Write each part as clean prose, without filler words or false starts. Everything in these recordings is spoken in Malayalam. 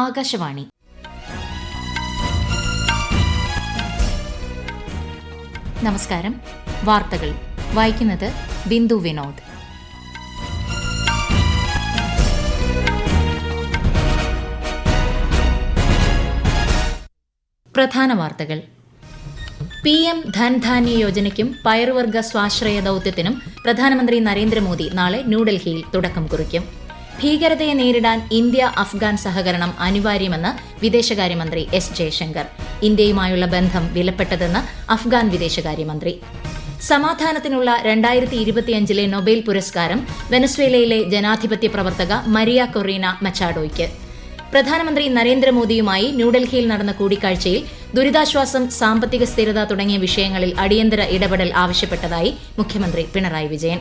ആകാശവാണി. നമസ്കാരം. വാർത്തകൾ വായിക്കുന്നത് ബിന്ദു വിനോദ്. പ്രധാന വാർത്തകൾ. PM ധൻധാന്യ യോജനയ്ക്കും പയറുവർഗ സ്വാശ്രയ ദൌത്യത്തിനും പ്രധാനമന്ത്രി നരേന്ദ്രമോദി നാളെ ന്യൂഡൽഹിയിൽ തുടക്കം കുറിക്കും. ഭീകരതയെ നേരിടാൻ ഇന്ത്യ അഫ്ഗാൻ സഹകരണം അനിവാര്യമെന്ന് വിദേശകാര്യമന്ത്രി എസ് ജയശങ്കർ. ഇന്ത്യയുമായുള്ള ബന്ധം വിലപ്പെട്ടതെന്ന് അഫ്ഗാൻ വിദേശകാര്യമന്ത്രി. സമാധാനത്തിനുള്ള 2025 നൊബേൽ പുരസ്കാരം വെനസ്വേലയിലെ ജനാധിപത്യ പ്രവർത്തക മരിയ കൊറീന മച്ചാഡോയ്ക്ക്. പ്രധാനമന്ത്രി നരേന്ദ്രമോദിയുമായി ന്യൂഡൽഹിയിൽ നടന്ന കൂടിക്കാഴ്ചയിൽ ദുരിതാശ്വാസം, സാമ്പത്തിക സ്ഥിരത തുടങ്ങിയ വിഷയങ്ങളിൽ അടിയന്തര ഇടപെടൽ ആവശ്യപ്പെട്ടതായി മുഖ്യമന്ത്രി പിണറായി വിജയൻ.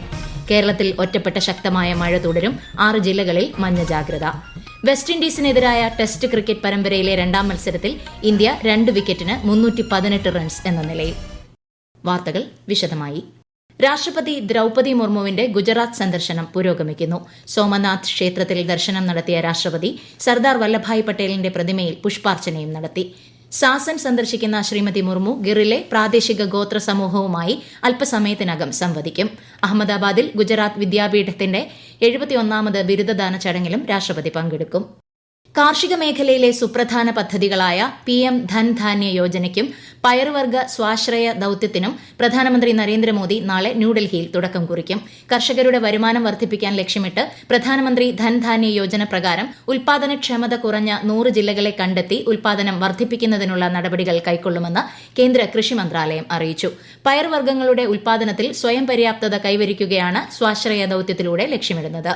കേരളത്തിൽ ഒറ്റപ്പെട്ട ശക്തമായ മഴ തുടരും. 6 ജില്ലകളിൽ മഞ്ഞ ജാഗ്രത. വെസ്റ്റ് ഇൻഡീസിനെതിരായ ടെസ്റ്റ് ക്രിക്കറ്റ് പരമ്പരയിലെ 2ാം മത്സരത്തിൽ ഇന്ത്യ 2 വിക്കറ്റിന് 318 റൺസ് എന്ന നിലയിൽ. വാർത്തകൾ വിശദമായി. രാഷ്ട്രപതി ദ്രൌപദി മുർമുവിന്റെ ഗുജറാത്ത് സന്ദർശനം പുരോഗമിക്കുന്നു. സോമനാഥ് ക്ഷേത്രത്തിൽ ദർശനം നടത്തിയ രാഷ്ട്രപതി സർദാർ വല്ലഭായ് പട്ടേലിന്റെ പ്രതിമയിൽ പുഷ്പാർച്ചനയും നടത്തി. സാസൻ സന്ദർശിക്കുന്ന ശ്രീമതി മുർമു ഗിറിലെ പ്രാദേശിക ഗോത്ര സമൂഹവുമായി അല്പസമയത്തിനകം സംവദിക്കും. അഹമ്മദാബാദിൽ ഗുജറാത്ത് വിദ്യാപീഠത്തിന്റെ 71ാമത് ബിരുദദാന ചടങ്ങിലും രാഷ്ട്രപതി പങ്കെടുക്കും. കാർഷിക മേഖലയിലെ സുപ്രധാന പദ്ധതികളായ PM ധൻധാന്യ യോജനയ്ക്കും പയറുവർഗ സ്വാശ്രയ ദൌത്യത്തിനും പ്രധാനമന്ത്രി നരേന്ദ്രമോദി നാളെ ന്യൂഡൽഹിയിൽ തുടക്കം കുറിക്കും. കർഷകരുടെ വരുമാനം വർദ്ധിപ്പിക്കാൻ ലക്ഷ്യമിട്ട് പ്രധാനമന്ത്രി ധൻധാന്യ യോജന പ്രകാരം ഉൽപാദനക്ഷമത കുറഞ്ഞ 100 ജില്ലകളെ കണ്ടെത്തി ഉൽപാദനം വർദ്ധിപ്പിക്കുന്നതിനുള്ള നടപടികൾ കൈക്കൊള്ളുമെന്ന് കേന്ദ്ര കൃഷി മന്ത്രാലയം അറിയിച്ചു. പയർവർഗ്ഗങ്ങളുടെ ഉൽപാദനത്തിൽ സ്വയം പര്യാപ്തത കൈവരിക്കുകയാണ് സ്വാശ്രയ ദൌത്യത്തിലൂടെ ലക്ഷ്യമിടുന്നത്.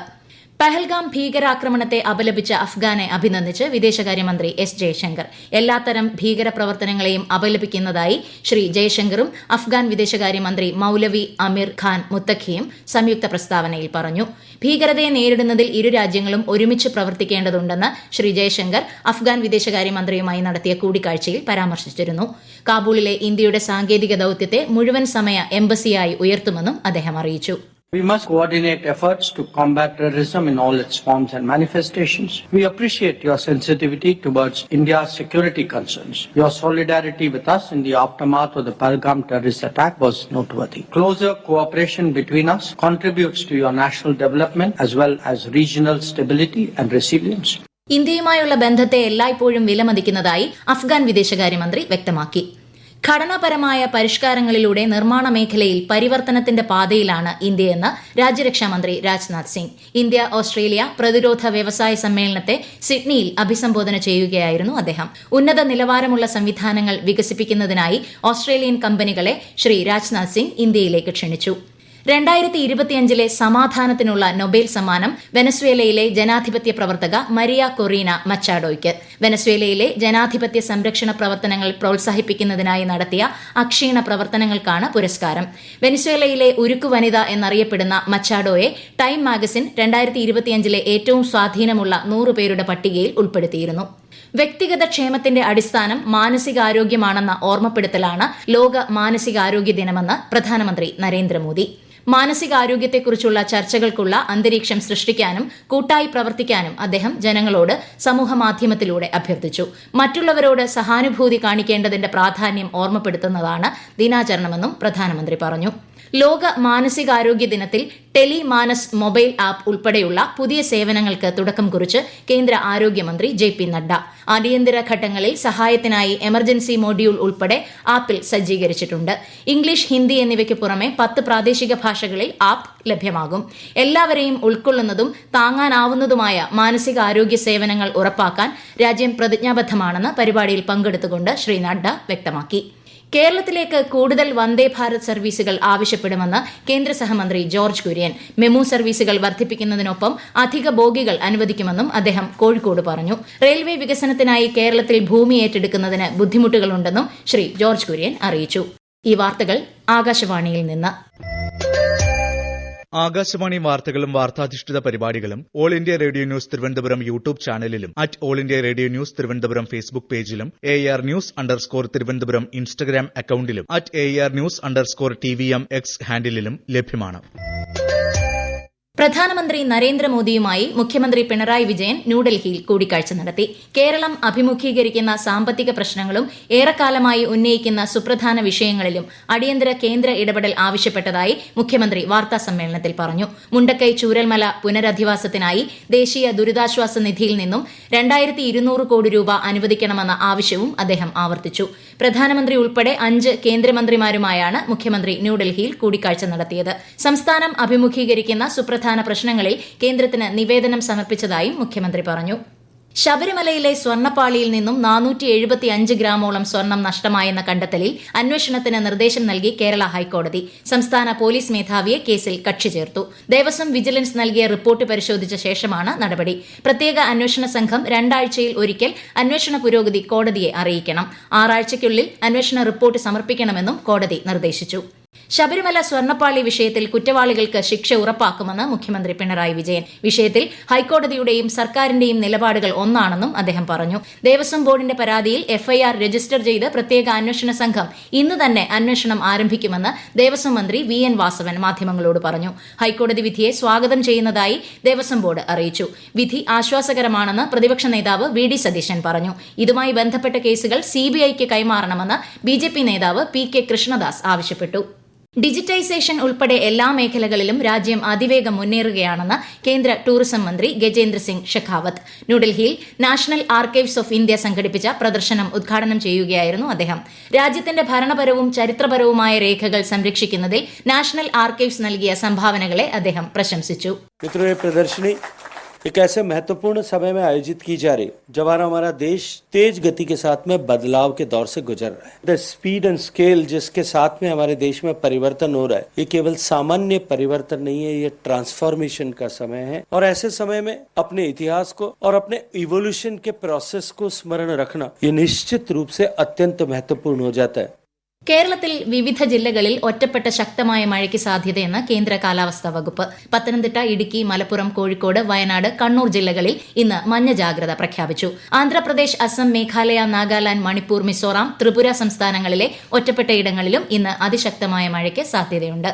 പഹൽഗാം ഭീകരാക്രമണത്തെ അപലപിച്ച അഫ്ഗാനെ അഭിനന്ദിച്ച് വിദേശകാര്യമന്ത്രി എസ് ജയശങ്കർ. എല്ലാത്തരം ഭീകരപ്രവർത്തനങ്ങളെയും അപലപിക്കുന്നതായി ശ്രീ ജയശങ്കറും അഫ്ഗാൻ വിദേശകാര്യമന്ത്രി മൌലവി അമീർ ഖാൻ മുത്തഖിയും സംയുക്ത പ്രസ്താവനയിൽ പറഞ്ഞു. ഭീകരതയെ നേരിടുന്നതിൽ ഇരു രാജ്യങ്ങളും ഒരുമിച്ച് പ്രവർത്തിക്കേണ്ടതുണ്ടെന്ന് ശ്രീ ജയശങ്കർ അഫ്ഗാൻ വിദേശകാര്യമന്ത്രിയുമായി നടത്തിയ കൂടിക്കാഴ്ചയിൽ പരാമർശിച്ചിരുന്നു. കാബൂളിലെ ഇന്ത്യയുടെ സാങ്കേതിക ദൌത്യത്തെ മുഴുവൻ സമയ എംബസിയായി ഉയർത്തുമെന്നും അദ്ദേഹം അറിയിച്ചു. We must coordinate efforts to combat terrorism in all its forms and manifestations. We appreciate your sensitivity towards India's security concerns. Your solidarity with us in the aftermath of the Pahalgam terrorist attack was noteworthy. Closer cooperation between us contributes to your national development as well as regional stability and resilience. ഇന്ത്യയുമായുള്ള ബന്ധത്തെ എല്ലായ്പ്പോഴും വിലമതിക്കുന്നതായി അഫ്ഗാൻ വിദേശകാര്യമന്ത്രി വ്യക്തമാക്കി. ഘടനാപരമായ പരിഷ്കാരങ്ങളിലൂടെ നിർമ്മാണ മേഖലയിൽ പരിവർത്തനത്തിന്റെ പാതയിലാണ് ഇന്ത്യയെന്ന് രാജ്യരക്ഷാമന്ത്രി രാജ്നാഥ് സിംഗ്. ഇന്ത്യ ഓസ്ട്രേലിയ പ്രതിരോധ വ്യവസായ സമ്മേളനത്തെ സിഡ്നിയിൽ അഭിസംബോധന ചെയ്യുകയായിരുന്നു അദ്ദേഹം. ഉന്നത നിലവാരമുള്ള സംവിധാനങ്ങൾ വികസിപ്പിക്കുന്നതിനായി ഓസ്ട്രേലിയൻ കമ്പനികളെ ശ്രീ രാജ്നാഥ് സിംഗ് ഇന്ത്യയിലേക്ക് ക്ഷണിച്ചു. 2025 സമാധാനത്തിനുള്ള നൊബേൽ സമ്മാനം വെനസ്വേലയിലെ ജനാധിപത്യ പ്രവർത്തക മരിയ കൊറീന മച്ചാഡോയ്ക്ക്. വെനസ്വേലയിലെ ജനാധിപത്യ സംരക്ഷണ പ്രവർത്തനങ്ങൾ പ്രോത്സാഹിപ്പിക്കുന്നതിനായി നടത്തിയ അക്ഷീണ പ്രവർത്തനങ്ങൾക്കാണ് പുരസ്കാരം. വെനസ്വേലയിലെ ഉരുക്കു വനിത എന്നറിയപ്പെടുന്ന മച്ചാഡോയെ ടൈം മാഗസിൻ 2025 ഏറ്റവും സ്വാധീനമുള്ള 100 പേരുടെ പട്ടികയിൽ ഉൾപ്പെടുത്തിയിരുന്നു. വ്യക്തിഗത ക്ഷേമത്തിന്റെ അടിസ്ഥാനം മാനസികാരോഗ്യമാണെന്ന ഓർമ്മപ്പെടുത്തലാണ് ലോക മാനസികാരോഗ്യ ദിനമെന്ന് പ്രധാനമന്ത്രി നരേന്ദ്രമോദി. മാനസികാരോഗ്യത്തെക്കുറിച്ചുള്ള ചർച്ചകൾക്കുള്ള അന്തരീക്ഷം സൃഷ്ടിക്കാനും കൂട്ടായി പ്രവർത്തിക്കാനും അദ്ദേഹം ജനങ്ങളോട് സമൂഹമാധ്യമത്തിലൂടെ അഭ്യർത്ഥിച്ചു. മറ്റുള്ളവരോട് സഹാനുഭൂതി കാണിക്കേണ്ടതിന്റെ പ്രാധാന്യം ഓർമ്മപ്പെടുത്തുന്നതാണ് ദിനാചരണമെന്നും പ്രധാനമന്ത്രി പറഞ്ഞു. ലോക മാനസികാരോഗ്യ ദിനത്തിൽ ടെലി മാനസ് മൊബൈൽ ആപ്പ് ഉൾപ്പെടെയുള്ള പുതിയ സേവനങ്ങൾക്ക് തുടക്കം കുറിച്ച് കേന്ദ്ര ആരോഗ്യമന്ത്രി JP നഡ്ഡ. അടിയന്തര ഘട്ടങ്ങളിൽ സഹായത്തിനായി എമർജൻസി മൊഡ്യൂൾ ഉൾപ്പെടെ ആപ്പിൽ സജ്ജീകരിച്ചിട്ടുണ്ട്. ഇംഗ്ലീഷ്, ഹിന്ദി എന്നിവയ്ക്ക് പുറമെ 10 പ്രാദേശിക ഭാഷകളിൽ ആപ്പ് ലഭ്യമാകും. എല്ലാവരെയും ഉൾക്കൊള്ളുന്നതും താങ്ങാനാവുന്നതുമായ മാനസികാരോഗ്യ സേവനങ്ങൾ ഉറപ്പാക്കാൻ രാജ്യം പ്രതിജ്ഞാബദ്ധമാണെന്ന് പരിപാടിയിൽ പങ്കെടുത്തുകൊണ്ട് ശ്രീ നഡ്ഡ വ്യക്തമാക്കി. കേരളത്തിലേക്ക് കൂടുതൽ വന്ദേ ഭാരത് സർവീസുകൾ ആവശ്യപ്പെടുമെന്ന് കേന്ദ്ര സഹമന്ത്രി ജോർജ് കുര്യൻ. മെമു സർവീസുകൾ വർദ്ധിപ്പിക്കുന്നതിനൊപ്പം അധിക ബോഗികൾ അനുവദിക്കുമെന്നും അദ്ദേഹം കോഴിക്കോട് പറഞ്ഞു. റെയിൽവേ വികസനത്തിനായി കേരളത്തിൽ ഭൂമി ഏറ്റെടുക്കുന്നതിന് ബുദ്ധിമുട്ടുകളുണ്ടെന്നും ശ്രീ ജോർജ് കുര്യൻ അറിയിച്ചു. ഈ വാർത്തകൾ ആകാശവാണിയിൽ നിന്ന്. ആകാശവാണി വാർത്തകളും വാർത്താധിഷ്ഠിത പരിപാടികളും all India radio news Thiruvananthapuram YouTube ചാനലിലും all India radio news Thiruvananthapuram Facebook പേജിലും AR News_ തിരുവനന്തപുരം ഇൻസ്റ്റഗ്രാം അക്കൌണ്ടിലും AR News_TVM X ഹാൻഡിലും ലഭ്യമാണ്. പ്രധാനമന്ത്രി നരേന്ദ്രമോദിയുമായി മുഖ്യമന്ത്രി പിണറായി വിജയൻ ന്യൂഡൽഹിയിൽ കൂടിക്കാഴ്ച നടത്തി. കേരളം അഭിമുഖീകരിക്കുന്ന സാമ്പത്തിക പ്രശ്നങ്ങളും ഏറെക്കാലമായി ഉന്നയിക്കുന്ന സുപ്രധാന വിഷയങ്ങളിലും അടിയന്തര കേന്ദ്ര ഇടപെടൽ ആവശ്യപ്പെട്ടതായി മുഖ്യമന്ത്രി വാർത്താസമ്മേളനത്തിൽ പറഞ്ഞു. മുണ്ടക്കൈ ചൂരൽമല പുനരധിവാസത്തിനായി ദേശീയ ദുരിതാശ്വാസ നിധിയിൽ നിന്നും 2200 കോടി രൂപ അനുവദിക്കണമെന്ന ആവശ്യവും അദ്ദേഹം ആവർത്തിച്ചു. പ്രധാനമന്ത്രി ഉൾപ്പെടെ 5 കേന്ദ്രമന്ത്രിമാരുമായാണ് മുഖ്യമന്ത്രി ന്യൂഡൽഹിയിൽ കൂടിക്കാഴ്ച നടത്തിയത്. സംസ്ഥാനം അഭിമുഖീകരിക്കുന്ന സുപ്രധാന പ്രശ്നങ്ങളിൽ കേന്ദ്രത്തിന് നിവേദനം സമർപ്പിച്ചതായും മുഖ്യമന്ത്രി പറഞ്ഞു. ശബരിമലയിലെ സ്വർണ്ണപ്പാളിയിൽ നിന്നും 475 ഗ്രാമോളം സ്വർണം നഷ്ടമായെന്ന കണ്ടെത്തലിൽ അന്വേഷണത്തിന് നിർദ്ദേശം നൽകി കേരള ഹൈക്കോടതി. സംസ്ഥാന പോലീസ് മേധാവിയെ കേസിൽ കക്ഷി ചേർത്തു. ദേവസ്വം വിജിലൻസ് നൽകിയ റിപ്പോർട്ട് പരിശോധിച്ച ശേഷമാണ് നടപടി. പ്രത്യേക അന്വേഷണ സംഘം 2 ആഴ്ചയിൽ ഒരിക്കൽ അന്വേഷണ പുരോഗതി കോടതിയെ അറിയിക്കണം. 6 ആഴ്ചയ്ക്കുള്ളിൽ അന്വേഷണ റിപ്പോർട്ട് സമർപ്പിക്കണമെന്നും കോടതി നിർദ്ദേശിച്ചു. ശബരിമല സ്വർണ്ണപ്പാളി വിഷയത്തിൽ കുറ്റവാളികൾക്ക് ശിക്ഷ ഉറപ്പാക്കുമെന്ന് മുഖ്യമന്ത്രി പിണറായി വിജയൻ. വിഷയത്തിൽ ഹൈക്കോടതിയുടെയും സർക്കാരിന്റെയും നിലപാടുകൾ ഒന്നാണെന്നും അദ്ദേഹം പറഞ്ഞു. ദേവസ്വം ബോർഡിന്റെ പരാതിയിൽ എഫ്ഐആർ രജിസ്റ്റർ ചെയ്ത് പ്രത്യേക അന്വേഷണ സംഘം ഇന്ന് തന്നെ അന്വേഷണം ആരംഭിക്കുമെന്ന് ദേവസ്വം മന്ത്രി VN വാസവൻ മാധ്യമങ്ങളോട് പറഞ്ഞു. ഹൈക്കോടതി വിധിയെ സ്വാഗതം ചെയ്യുന്നതായി ദേവസ്വം ബോർഡ് അറിയിച്ചു. വിധി ആശ്വാസകരമാണെന്ന് പ്രതിപക്ഷ നേതാവ് VD സതീശൻ പറഞ്ഞു. ഇതുമായി ബന്ധപ്പെട്ട കേസുകൾ CBIക്ക് കൈമാറണമെന്ന് BJP നേതാവ് PK കൃഷ്ണദാസ് ആവശ്യപ്പെട്ടു. ഡിജിറ്റൈസേഷൻ ഉൾപ്പെടെ എല്ലാ മേഖലകളിലും രാജ്യം അതിവേഗം മുന്നേറുകയാണെന്ന് കേന്ദ്ര ടൂറിസം മന്ത്രി ഗജേന്ദ്ര സിംഗ് ഷെഖാവത്ത്. ന്യൂഡൽഹിയിൽ നാഷണൽ ആർക്കൈവ്സ് ഓഫ് ഇന്ത്യ സംഘടിപ്പിച്ച പ്രദർശനം ഉദ്ഘാടനം ചെയ്യുകയായിരുന്നു അദ്ദേഹം. രാജ്യത്തിന്റെ ഭരണപരവും ചരിത്രപരവുമായ രേഖകൾ സംരക്ഷിക്കുന്നതിൽ നാഷണൽ ആർക്കൈവ്സ് നൽകിയ സംഭാവനകളെ അദ്ദേഹം പ്രശംസിച്ചു. एक ऐसे महत्वपूर्ण समय में आयोजित की जा रही जब हमारा देश तेज गति के साथ में बदलाव के दौर से गुजर रहा है. द स्पीड एंड स्केल जिसके साथ में हमारे देश में परिवर्तन हो रहा है, ये केवल सामान्य परिवर्तन नहीं है, ये ट्रांसफॉर्मेशन का समय है. और ऐसे समय में अपने इतिहास को और अपने इवोल्यूशन के प्रोसेस को स्मरण रखना ये निश्चित रूप से अत्यंत महत्वपूर्ण हो जाता है. കേരളത്തിൽ വിവിധ ജില്ലകളിൽ ഒറ്റപ്പെട്ട ശക്തമായ മഴയ്ക്ക് സാധ്യതയെന്ന് കേന്ദ്ര കാലാവസ്ഥാ വകുപ്പ്. പത്തനംതിട്ട, ഇടുക്കി, മലപ്പുറം, കോഴിക്കോട്, വയനാട്, കണ്ണൂർ ജില്ലകളിൽ ഇന്ന് മഞ്ഞ ജാഗ്രത പ്രഖ്യാപിച്ചു. ആന്ധ്രാപ്രദേശ്, അസം, മേഘാലയ, നാഗാലാന്റ്, മണിപ്പൂർ, മിസോറാം, ത്രിപുര സംസ്ഥാനങ്ങളിലെ ഒറ്റപ്പെട്ട ഇടങ്ങളിലും ഇന്ന് അതിശക്തമായ മഴയ്ക്ക് സാധ്യതയുണ്ട്.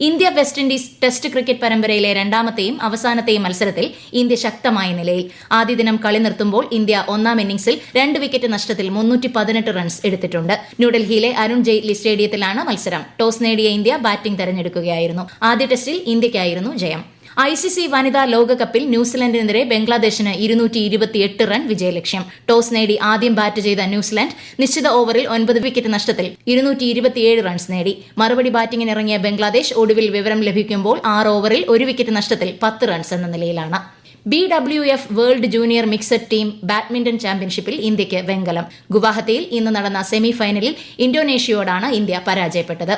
India west Indies test cricket പരമ്പരയിലെ രണ്ടാമത്തെയും അവസാനത്തെയും മത്സരത്തിൽ ഇന്ത്യ ശക്തമായ നിലയിൽ. ആദ്യ ദിനം കളി നിർത്തുമ്പോൾ ഇന്ത്യ ഒന്നാം ഇന്നിംഗ്സിൽ 2 വിക്കറ്റ് നഷ്ടത്തിൽ 318 റൺസ് എടുത്തിട്ടുണ്ട്. ന്യൂഡൽഹിയിലെ അരുൺ ജെയ്റ്റ്ലി സ്റ്റേഡിയത്തിലാണ് മത്സരം. ടോസ് നേടിയ ഇന്ത്യ ബാറ്റിംഗ് തെരഞ്ഞെടുക്കുകയായിരുന്നു. ആദ്യ ടെസ്റ്റിൽ ഇന്ത്യയ്ക്കായിരുന്നു ജയം. ICC വനിതാ ലോകകപ്പിൽ ന്യൂസിലൻഡിനെതിരെ ബംഗ്ലാദേശിന് 228 റൺ വിജയലക്ഷ്യം. ടോസ് നേടി ആദ്യം ബാറ്റ് ചെയ്ത ന്യൂസിലൻഡ് നിശ്ചിത ഓവറിൽ 9 വിക്കറ്റ് നഷ്ടത്തിൽ 227 റൺസ് നേടി. മറുപടി ബാറ്റിംഗിനിറങ്ങിയ ബംഗ്ലാദേശ് ഒടുവിൽ വിവരം ലഭിക്കുമ്പോൾ 6 ഓവറിൽ 1 വിക്കറ്റ് നഷ്ടത്തിൽ 10 റൺസ് എന്ന നിലയിലാണ്. BWF world junior mixed team badminton ചാമ്പ്യൻഷിപ്പിൽ ഇന്ത്യയ്ക്ക് വെങ്കലം. ഗുവാഹത്തിയിൽ ഇന്ന് നടന്ന സെമി ഫൈനലിൽ ഇന്തോനേഷ്യയോടാണ് ഇന്ത്യ പരാജയപ്പെട്ടത്.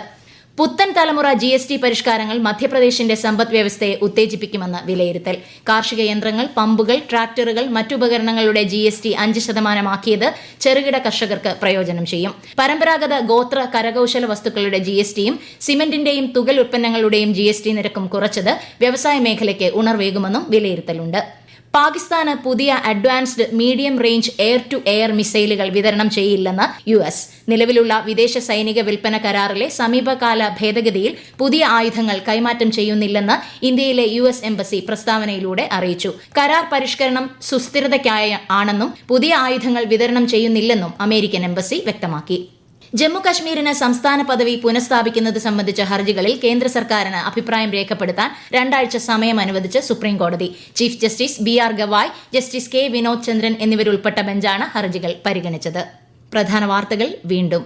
പുത്തൻ തലമുറ GST പരിഷ്കാരങ്ങൾ മധ്യപ്രദേശിന്റെ സമ്പദ് വ്യവസ്ഥയെ ഉത്തേജിപ്പിക്കുമെന്ന് വിലയിരുത്തൽ. കാർഷിക യന്ത്രങ്ങൾ, പമ്പുകൾ, ട്രാക്ടറുകൾ, മറ്റുപകരണങ്ങളുടെ GST 5% ചെറുകിട കർഷകർക്ക് പ്രയോജനം ചെയ്യും. പരമ്പരാഗത ഗോത്ര കരകൌശല വസ്തുക്കളുടെ GSTയും സിമന്റിന്റെയും തുകൽ ഉൽപ്പന്നങ്ങളുടെയും GST നിരക്കും കുറച്ചത് വ്യവസായ മേഖലയ്ക്ക് ഉണർവേകുമെന്നും വിലയിരുത്തലുണ്ട്. പാകിസ്ഥാന് പുതിയ advanced medium range air to air മിസൈലുകൾ വിതരണം ചെയ്യില്ലെന്ന് US. നിലവിലുള്ള വിദേശ സൈനിക വിൽപ്പന കരാറിലെ സമീപകാല ഭേദഗതിയിൽ പുതിയ ആയുധങ്ങൾ കൈമാറ്റം ചെയ്യുന്നില്ലെന്ന് ഇന്ത്യയിലെ US എംബസി പ്രസ്താവനയിലൂടെ അറിയിച്ചു. കരാർ പരിഷ്കരണം സുസ്ഥിരതയ്ക്കായി ആണെന്നും പുതിയ ആയുധങ്ങൾ വിതരണം ചെയ്യുന്നില്ലെന്നും അമേരിക്കൻ എംബസി വ്യക്തമാക്കി. ജമ്മുകശ്മീരിന് സംസ്ഥാന പദവി പുനഃസ്ഥാപിക്കുന്നത് സംബന്ധിച്ച ഹർജികളിൽ കേന്ദ്ര സർക്കാരിന് അഭിപ്രായം രേഖപ്പെടുത്താൻ 2 ആഴ്ച സമയം അനുവദിച്ച് സുപ്രീംകോടതി. Chief justice BR Gavai, justice K Vinod Chandran എന്നിവരുൾപ്പെട്ട ബെഞ്ചാണ് ഹർജികൾ പരിഗണിച്ചത്. പ്രധാന വാർത്തകൾ വീണ്ടും.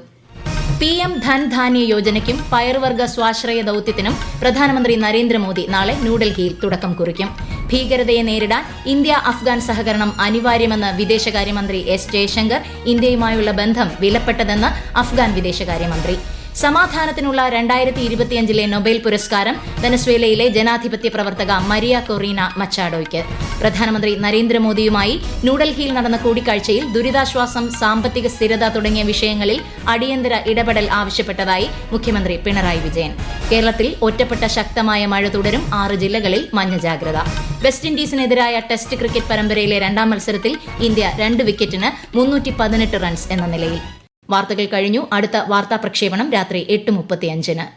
PM ധൻധാന്യ യോജനയ്ക്കും പയർവർഗ സ്വാശ്രയ ദൌത്യത്തിനും പ്രധാനമന്ത്രി നരേന്ദ്രമോദി നാളെ ന്യൂഡൽഹിയിൽ തുടക്കം കുറിക്കും. ഭീകരതയെ നേരിടാൻ ഇന്ത്യ അഫ്ഗാൻ സഹകരണം അനിവാര്യമെന്ന് വിദേശകാര്യമന്ത്രി S ജയശങ്കർ. ഇന്ത്യയുമായുള്ള ബന്ധം വിലപ്പെട്ടതെന്ന് അഫ്ഗാൻ വിദേശകാര്യമന്ത്രി. സമാധാനത്തിനുള്ള 2025 നൊബേൽ പുരസ്കാരം വെനസ്വേലയിലെ ജനാധിപത്യ പ്രവർത്തക മരിയ കൊറീന മച്ചാഡോയ്ക്ക്. പ്രധാനമന്ത്രി നരേന്ദ്രമോദിയുമായി ന്യൂഡൽഹിയിൽ നടന്ന കൂടിക്കാഴ്ചയിൽ ദുരിതാശ്വാസം, സാമ്പത്തിക സ്ഥിരത തുടങ്ങിയ വിഷയങ്ങളിൽ അടിയന്തര ഇടപെടൽ ആവശ്യപ്പെട്ടതായി മുഖ്യമന്ത്രി പിണറായി വിജയൻ. കേരളത്തിൽ ഒറ്റപ്പെട്ട ശക്തമായ മഴ തുടരും. 6 ജില്ലകളിൽ മഞ്ഞ ജാഗ്രത. വെസ്റ്റ് ഇൻഡീസിനെതിരായ ടെസ്റ്റ് ക്രിക്കറ്റ് പരമ്പരയിലെ രണ്ടാം മത്സരത്തിൽ ഇന്ത്യ 2 വിക്കറ്റിന് 318 റൺസ് എന്ന നിലയിൽ. വാർത്തകൾ കഴിഞ്ഞു. അടുത്ത വാർത്താ പ്രക്ഷേപണം രാത്രി 8:35.